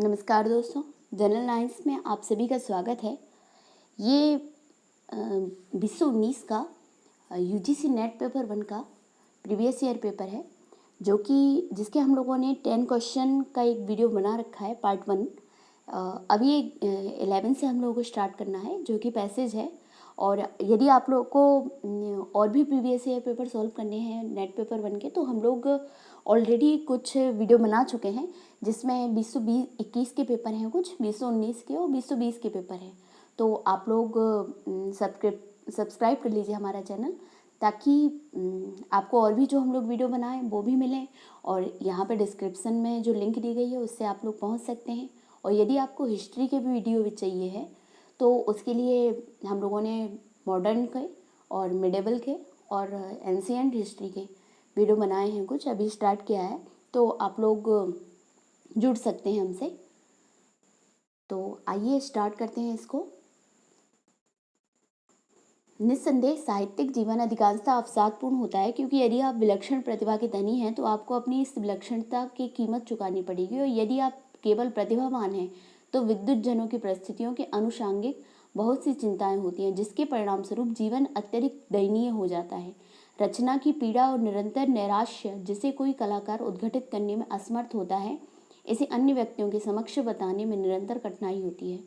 नमस्कार दोस्तों, general lines में आप सभी का स्वागत है। ये 2019 का यूजीसी नेट पेपर 1 का प्रीवियस ईयर पेपर है, जो कि जिसके हम लोगों ने 10 क्वेश्चन का एक वीडियो बना रखा है, पार्ट 1। अभी 11 से हम लोगों को स्टार्ट करना है, जो कि पैसेज है। और यदि आप लोग को और भी प्रीवियस ईयर पेपर सॉल्व करने हैं नेट पेपर 1 के, तो हम लोग ऑलरेडी कुछ वीडियो बना चुके हैं, जिसमें 2021 के पेपर हैं, कुछ 2019 के और 2020 के पेपर हैं। तो आप लोग सब्सक्राइब कर लीजिए हमारा चैनल, ताकि आपको और भी जो हम लोग वीडियो बनाएं वो भी मिलें। और यहाँ पे डिस्क्रिप्शन में जो लिंक दी गई है उससे आप लोग पहुँच सकते हैं। और यदि आपको हिस्ट्री के भी वीडियो भी चाहिए है, तो उसके लिए हम लोगों ने मॉडर्न के और मिडेवल के और एंशिएंट हिस्ट्री के वीडियो बनाए हैं, कुछ अभी स्टार्ट किया है, तो आप लोग जुड़ सकते हैं हमसे। तो आइए स्टार्ट करते हैं इसको। निस्संदेह साहित्यिक जीवन अधिकांशतः अवसादपूर्ण होता है, क्योंकि यदि आप विलक्षण प्रतिभा के धनी हैं तो आपको अपनी इस विलक्षणता की कीमत चुकानी पड़ेगी, और यदि आप केवल प्रतिभावान हैं तो विद्युत जनों की परिस्थितियों के आनुषंगिक बहुत सी चिंताएं होती हैं, जिसके परिणाम स्वरूप जीवन अत्यधिक दयनीय हो जाता है। रचना की पीड़ा और निरंतर नैराश्य जिसे कोई कलाकार उद्घटित करने में असमर्थ होता है, इसे अन्य व्यक्तियों के समक्ष बताने में निरंतर कठिनाई होती है।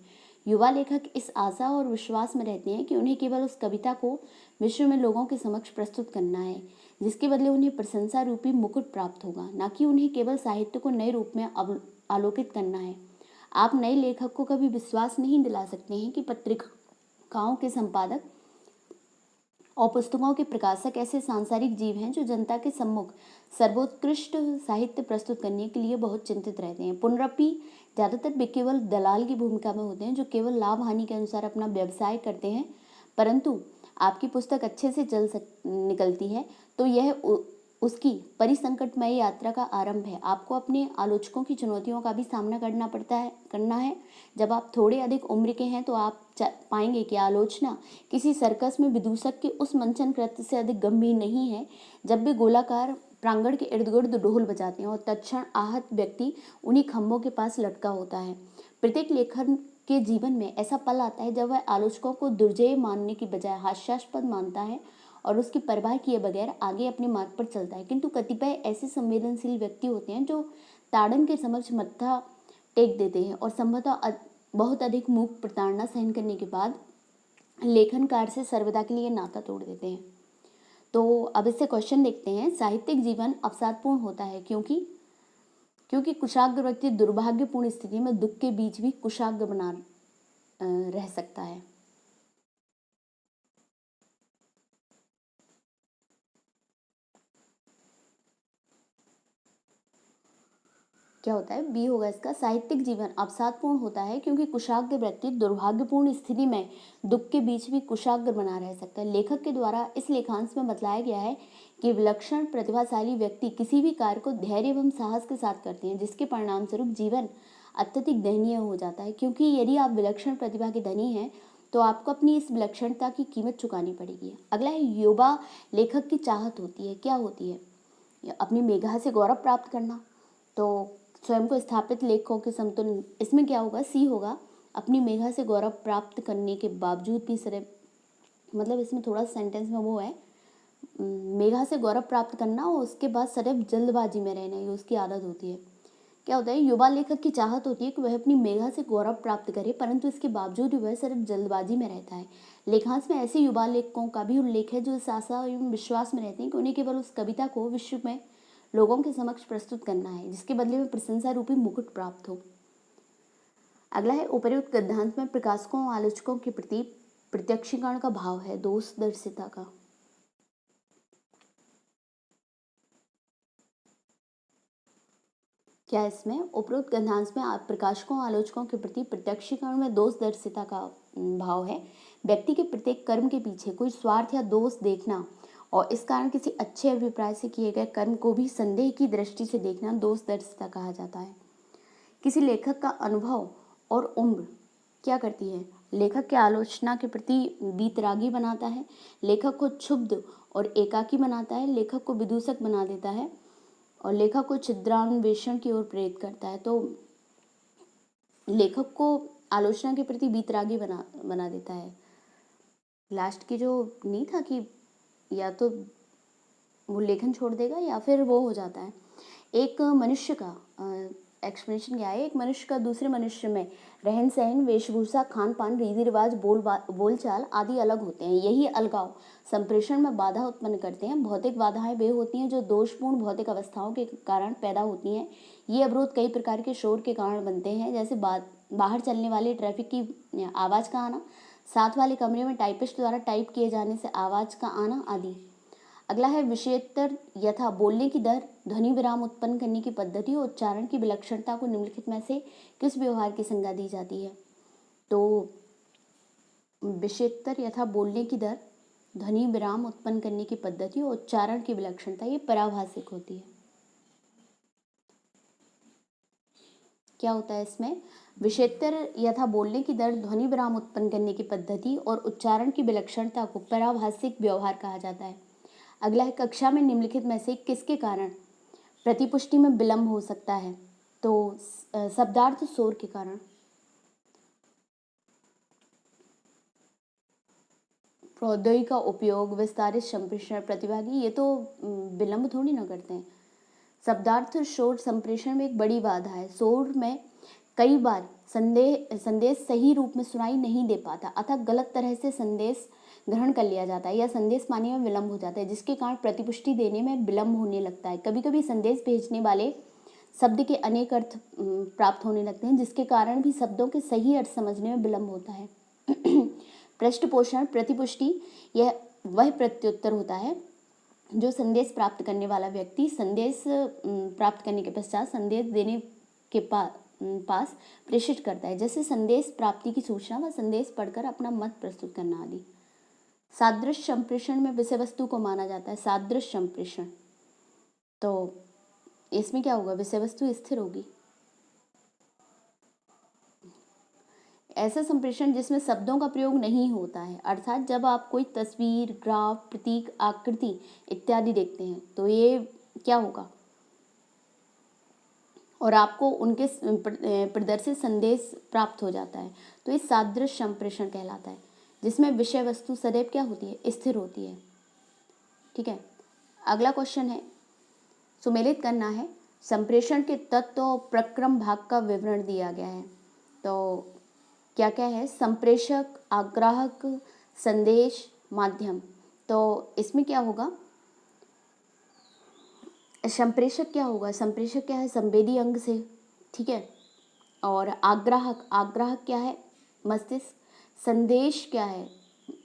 युवा लेखक इस आशा और विश्वास में रहते हैं कि उन्हें केवल उस कविता को विश्व में लोगों के समक्ष प्रस्तुत करना है, जिसके बदले उन्हें प्रशंसा रूपी मुकुट प्राप्त होगा, न कि उन्हें केवल साहित्य को नए रूप में आलोकित करना है। आप नए लेखक को कभी विश्वास नहीं दिला सकते हैं कि पत्रिकाओं के संपादक और पुस्तकों के प्रकाशक ऐसे सांसारिक जीव हैं जो जनता के सम्मुख सर्वोत्कृष्ट साहित्य प्रस्तुत करने के लिए बहुत चिंतित रहते हैं। पुनरपि ज़्यादातर वे केवल दलाल की भूमिका में होते हैं, जो केवल लाभ हानि के अनुसार अपना व्यवसाय करते हैं। परंतु आपकी पुस्तक अच्छे से निकलती है तो यह उसकी परिसंकटमय यात्रा का आरंभ है। आपको अपने आलोचकों की चुनौतियों का भी सामना करना है। जब आप थोड़े अधिक उम्र के हैं तो आप पाएंगे कि आलोचना किसी सर्कस में विदूषक के उस मंचन कृत्य से अधिक गंभीर नहीं है, जब वे गोलाकार प्रांगण के इर्द गिर्द ढोल बजाते हैं और तत्क्षण आहत व्यक्ति उन्हीं खंभों के पास लटका होता है। प्रत्येक लेखक के जीवन में ऐसा पल आता है जब वह आलोचकों को दुर्जय मानने की बजाय हास्यास्पद मानता है और उसकी परवाह किए बगैर आगे अपने मार्ग पर चलता है। किंतु कतिपय ऐसे संवेदनशील व्यक्ति होते हैं जो ताड़न के समक्ष मत्था टेक देते हैं और संभवतः बहुत अधिक मूक प्रताड़ना सहन करने के बाद लेखनकार से सर्वदा के लिए नाता तोड़ देते हैं। तो अब इससे क्वेश्चन देखते हैं। साहित्यिक जीवन अवसादपूर्ण होता है क्योंकि कुशाग्र व्यक्ति दुर्भाग्यपूर्ण स्थिति में दुख के बीच भी कुशाग्र बना रह सकता है। क्या होता है? बी होगा इसका। साहित्यिक जीवन अवसादपूर्ण होता है क्योंकि कुशाग्र व्यक्ति दुर्भाग्यपूर्ण स्थिति में दुख के बीच भी कुशाग्र बना रह सकता है। लेखक के द्वारा इस लेखांश में बतलाया गया है कि विलक्षण प्रतिभाशाली व्यक्ति किसी भी कार्य को धैर्य एवं साहस के साथ करते हैं, जिसके परिणाम स्वरूप जीवन अत्यधिक दयनीय हो जाता है। क्योंकि यदि आप विलक्षण प्रतिभा के धनी हैं तो आपको अपनी इस विलक्षणता की कीमत चुकानी पड़ेगी। अगला है, युवा लेखक की चाहत होती है। क्या होती है? अपनी मेघा से गौरव प्राप्त करना। तो स्वयं को स्थापित लेखकों के समतुल्य, इसमें क्या होगा? सी होगा। अपनी मेघा से गौरव प्राप्त करने के बावजूद भी सिर्फ, मतलब इसमें थोड़ा सेंटेंस में वो है, मेघा से गौरव प्राप्त करना और उसके बाद सिर्फ जल्दबाजी में रहना, ये उसकी आदत होती है। क्या होता है? युवा लेखक की चाहत होती है कि वह अपनी मेघा से गौरव प्राप्त करे, परंतु इसके बावजूद वह सिर्फ जल्दबाजी में रहता है। लेखांश में ऐसे युवा लेखकों का भी उल्लेख है जो इस आशा एवं विश्वास में रहते हैं कि उन्हें केवल उस कविता को विश्व में लोगों के समक्ष प्रस्तुत करना है, जिसके बदले में प्रशंसा रूपी मुकुट प्राप्त हो। अगला है, उपर्युक्त गद्यांश में प्रकाशकों और आलोचकों के प्रति प्रत्यक्षीकरण का भाव है, दोषदर्शिता का। क्या इसमें उपरोक्त गद्यांश में प्रकाशकों आलोचकों के प्रति प्रत्यक्षीकरण में दोषदर्शिता का भाव है। व्यक्ति के प्रत्येक कर्म के पीछे कोई स्वार्थ या दोष देखना और इस कारण किसी अच्छे अभिप्राय से किए गए कर्म को भी संदेह की दृष्टि से देखना दोषदर्शिता कहा जाता है। किसी लेखक का अनुभव और उम्र क्या करती है? लेखक के आलोचना के प्रति वीतरागी बनाता है, लेखक को क्षुब्ध और एकाकी बनाता है, लेखक को विदूषक बना देता है और लेखक को छिद्रान्वेषण की ओर प्रेरित करता है। तो लेखक को आलोचना के प्रति वीतरागी बना देता है। लास्ट की जो नहीं था कि या तो वो लेखन छोड़ देगा या फिर वो हो जाता है। एक मनुष्य का एक्सप्लेनेशन क्या है, एक मनुष्य का दूसरे मनुष्य में रहन सहन, वेशभूषा, खान पान, रीति रिवाज, बोलचाल आदि अलग होते हैं। यही अलगाव संप्रेषण में बाधा उत्पन्न करते हैं। भौतिक बाधाएं वे होती हैं जो दोषपूर्ण भौतिक अवस्थाओं के कारण पैदा होती हैं। ये अवरोध कई प्रकार के शोर के कारण बनते हैं, जैसे बाहर चलने वाले ट्रैफिक की आवाज़ का आना, साथ वाले कमरे में टाइपिस्ट द्वारा टाइप किए जाने से आवाज़ का आना आदि। अगला है विषयोत्तर यथा बोलने की दर, ध्वनि विराम उत्पन्न करने की पद्धति और उच्चारण की विलक्षणता को निम्नलिखित में से किस व्यवहार की संज्ञा दी जाती है। तो विषयोत्तर यथा बोलने की दर, ध्वनि विराम उत्पन्न करने की पद्धति और उच्चारण की विलक्षणता, ये पराभाषिक होती है। क्या होता है इसमें, विषयोत्तर यथा बोलने की दर, ध्वनि विराम उत्पन्न करने की पद्धति और उच्चारण की विलक्षणता को पराभाषिक व्यवहार कहा जाता है। अगला है कक्षा में निम्नलिखित में से किसके कारण प्रतिपुष्टि में विलंब हो सकता है। तो शब्दार्थ शोर के कारण, प्रौद्योगिकी का उपयोग, विस्तारित संप्रेषण, प्रतिभागी, ये तो विलंब थोड़ी ना करते हैं। शब्दार्थ शोर संप्रेषण में एक बड़ी बाधा है। शोर में कई बार संदेश सही रूप में सुनाई नहीं दे पाता, अतः गलत तरह से संदेश ग्रहण कर लिया जाता है या संदेश पाने में विलंब हो जाता है, जिसके कारण प्रतिपुष्टि देने में विलंब होने लगता है। कभी कभी संदेश भेजने वाले शब्द के अनेक अर्थ प्राप्त होने लगते हैं, जिसके कारण भी शब्दों के सही अर्थ समझने में विलंब होता है। पृष्ठपोषण, प्रतिपुष्टि, यह वह प्रत्युत्तर होता है जो संदेश प्राप्त करने वाला व्यक्ति संदेश प्राप्त करने के पश्चात संदेश देने के पास प्रेषित करता है, जैसे संदेश प्राप्ति की सूचना व संदेश पढ़कर अपना मत प्रस्तुत करना आदि। सादृश्य संप्रेषण में विषय वस्तु को माना जाता है। सादृश्य संप्रेषण, तो इसमें क्या होगा, विषय वस्तु स्थिर होगी। ऐसा संप्रेषण जिसमें शब्दों का प्रयोग नहीं होता है, अर्थात जब आप कोई तस्वीर, ग्राफ, प्रतीक, आकृति इत्यादि देखते हैं तो ये क्या होगा, और आपको उनके प्रदर्शित संदेश प्राप्त हो जाता है, तो ये सादृश्य संप्रेषण कहलाता है, जिसमें विषय वस्तु सदैव क्या होती है, स्थिर होती है। ठीक है, अगला क्वेश्चन है, सुमेलित करना है। संप्रेषण के तत्व और प्रक्रम भाग का विवरण दिया गया है। तो क्या क्या है, संप्रेषक, आग्राहक, संदेश, माध्यम। तो इसमें क्या होगा, संप्रेषक क्या होगा, संप्रेषक क्या है, संवेदी अंग से, ठीक है। और आग्राहक, आग्राहक क्या है, मस्तिष्क। संदेश क्या है,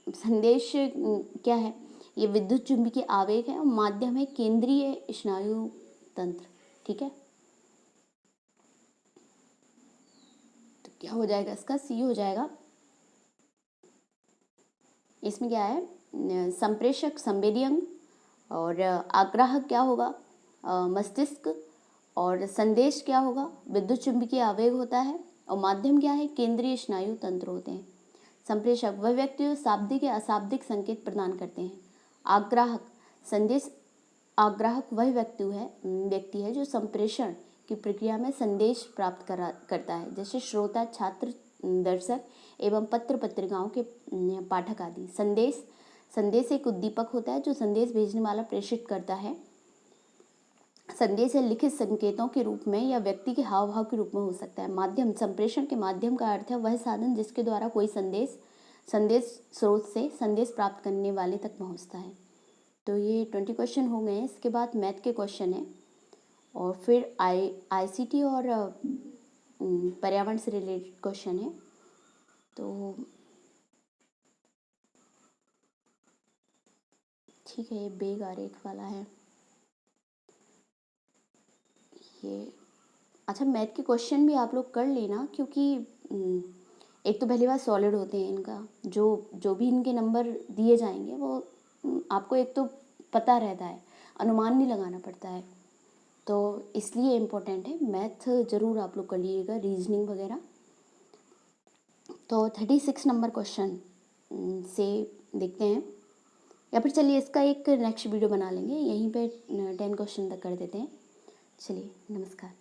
संदेश क्या है, ये विद्युत चुंबकीय आवेग है। और माध्यम है केंद्रीय स्नायु तंत्र, ठीक है। तो क्या हो जाएगा इसका, सी हो जाएगा। इसमें क्या है, संप्रेषक संवेदी अंग, और आग्राहक क्या होगा, मस्तिष्क, और संदेश क्या होगा, विद्युत चुंबकीय आवेग होता है। और माध्यम क्या है, केंद्रीय स्नायु तंत्र होते हैं। संप्रेषक वह व्यक्ति जो शाब्दिक या अशाब्दिक संकेत प्रदान करते हैं। आग्राहक, संदेश आग्राहक वह व्यक्ति है जो संप्रेषण की प्रक्रिया में संदेश प्राप्त करता है, जैसे श्रोता, छात्र, दर्शक एवं पत्र पत्रिकाओं के पाठक आदि। संदेश एक उद्दीपक होता है जो संदेश भेजने वाला प्रेषित करता है। संदेश या लिखित संकेतों के रूप में या व्यक्ति के हाव भाव के रूप में हो सकता है। माध्यम, संप्रेषण के माध्यम का अर्थ है वह साधन जिसके द्वारा कोई संदेश स्रोत से संदेश प्राप्त करने वाले तक पहुंचता है। तो ये 20 क्वेश्चन हो गए हैं। इसके बाद मैथ के क्वेश्चन है और फिर आईसीटी और पर्यावरण से रिलेटेड क्वेश्चन है। तो ठीक है, ये बेग आरेख वाला है ये। अच्छा, मैथ के क्वेश्चन भी आप लोग कर लेना, क्योंकि एक तो पहली बात सॉलिड होते हैं इनका, जो भी इनके नंबर दिए जाएंगे वो आपको एक तो पता रहता है, अनुमान नहीं लगाना पड़ता है, तो इसलिए इम्पोर्टेंट है। मैथ ज़रूर आप लोग कर लीजिएगा, रीजनिंग वगैरह। तो 36 नंबर क्वेश्चन से देखते हैं, या फिर चलिए इसका एक नेक्स्ट वीडियो बना लेंगे, यहीं पे 10 क्वेश्चन तक कर देते हैं। चलिए, नमस्कार।